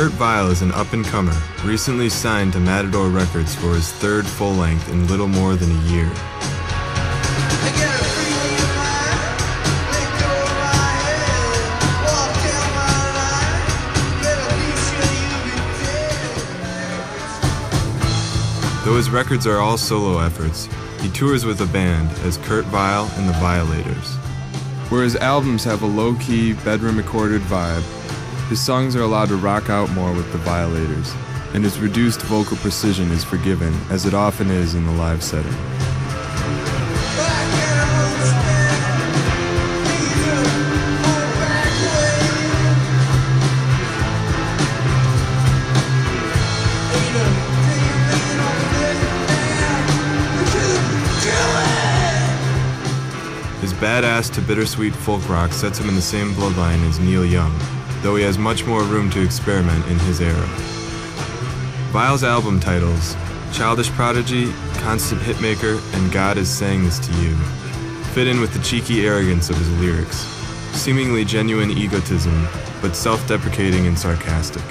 Kurt Vile is an up-and-comer, recently signed to Matador Records for his third full-length in little more than a year. Though his records are all solo efforts, he tours with a band as Kurt Vile and the Violators. Where his albums have a low-key, bedroom-recorded vibe, his songs are allowed to rock out more with the Violators, and his reduced vocal precision is forgiven, as it often is in the live setting. His badass to bittersweet folk rock sets him in the same bloodline as Neil Young, though he has much more room to experiment in his era. Vile's album titles, Childish Prodigy, Constant Hitmaker, and God Is Saying This to You, fit in with the cheeky arrogance of his lyrics, seemingly genuine egotism, but self-deprecating and sarcastic.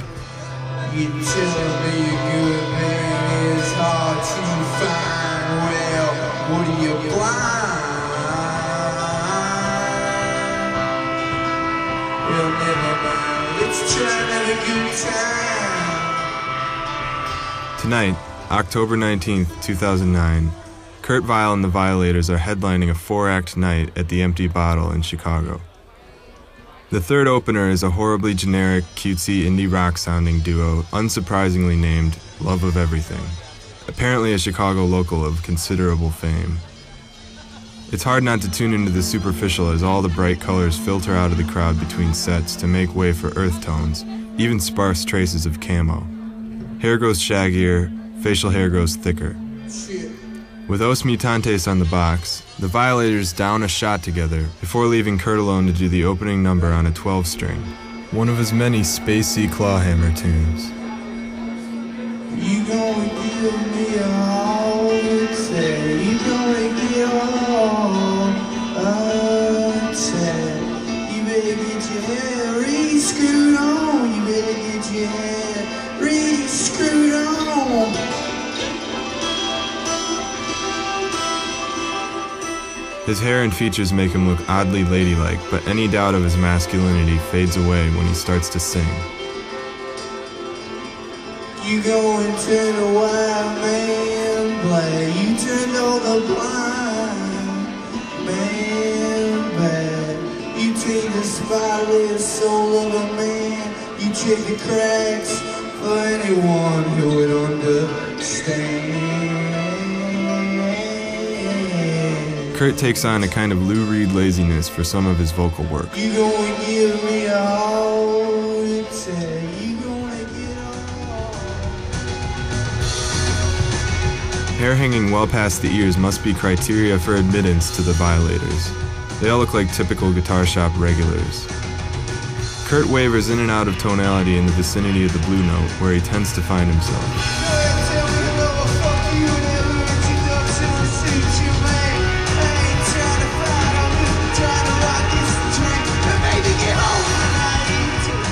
You tell me a good man is hard to find. Well, what are you blind? Well, never mind. Let's try and have a good time. Tonight, October 19th, 2009, Kurt Vile and the Violators are headlining a 4-act night at the Empty Bottle in Chicago. The third opener is a horribly generic, cutesy indie rock-sounding duo, unsurprisingly named Love of Everything, apparently a Chicago local of considerable fame. It's hard not to tune into the superficial as all the bright colors filter out of the crowd between sets to make way for earth tones, even sparse traces of camo. Hair grows shaggier, facial hair grows thicker. With Os Mutantes on the box, the Violators down a shot together before leaving Kurt alone to do the opening number on a 12-string, one of his many spacey clawhammer tunes. You gonna give me all you say. You gonna give all I say. You better get your hair re-screwed on. You better get your hair re-screwed on. His hair and features make him look oddly ladylike, but any doubt of his masculinity fades away when he starts to sing. You go and turn a wild man black. You turn all the blind man bad. You take the spotless soul of a man. You check the cracks for anyone who would understand. Kurt takes on a kind of Lou Reed laziness for some of his vocal work. You gonna give me all you take. You gonna get all. Hair hanging well past the ears must be criteria for admittance to the Violators. They all look like typical guitar shop regulars. Kurt wavers in and out of tonality in the vicinity of the blue note, where he tends to find himself.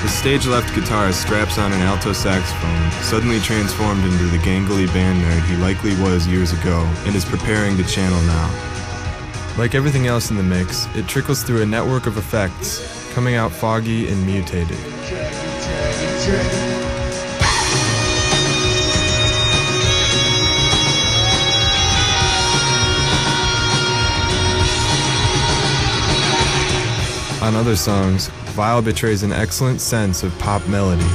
The stage-left guitarist straps on an alto saxophone, suddenly transformed into the gangly band nerd he likely was years ago, and is preparing to channel now. Like everything else in the mix, it trickles through a network of effects, coming out foggy and mutated. On other songs, Vile betrays an excellent sense of pop melody.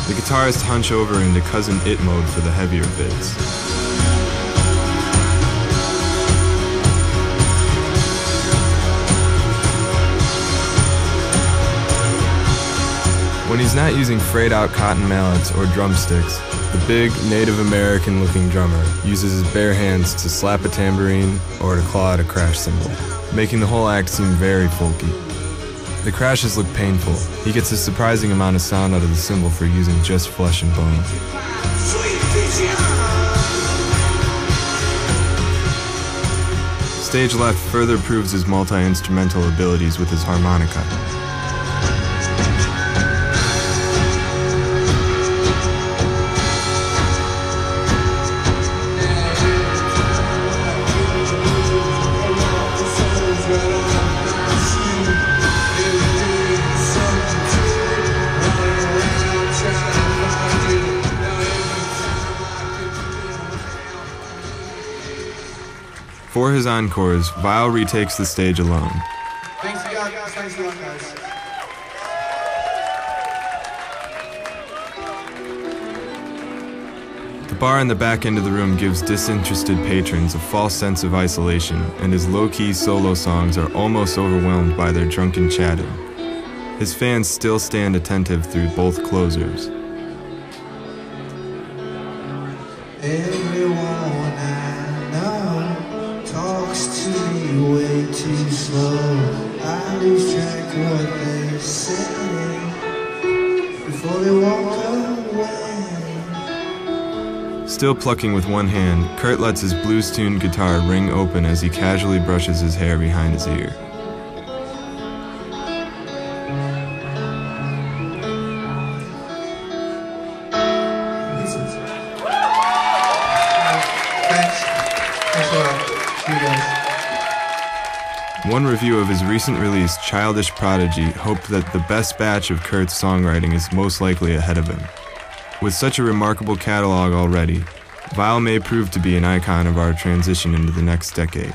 The guitarists hunch over into Cousin It mode for the heavier bits. When he's not using frayed-out cotton mallets or drumsticks, the big, Native American-looking drummer uses his bare hands to slap a tambourine or to claw at a crash cymbal, making the whole act seem very folky. The crashes look painful. He gets a surprising amount of sound out of the cymbal for using just flesh and bone. Stage left further proves his multi-instrumental abilities with his harmonica. For his encores, Vile retakes the stage alone. Thanks a lot, guys. The bar in the back end of the room gives disinterested patrons a false sense of isolation, and his low-key solo songs are almost overwhelmed by their drunken chatting. His fans still stand attentive through both closers. Everyone I know talks to me way too slow. I lose track of what they say before they walk away. Still plucking with one hand, Kurt lets his blues-tuned guitar ring open as he casually brushes his hair behind his ear. Thanks a lot. See you guys. One review of his recent release, Childish Prodigy, hoped that the best batch of Kurt's songwriting is most likely ahead of him. With such a remarkable catalog already, Vile may prove to be an icon of our transition into the next decade.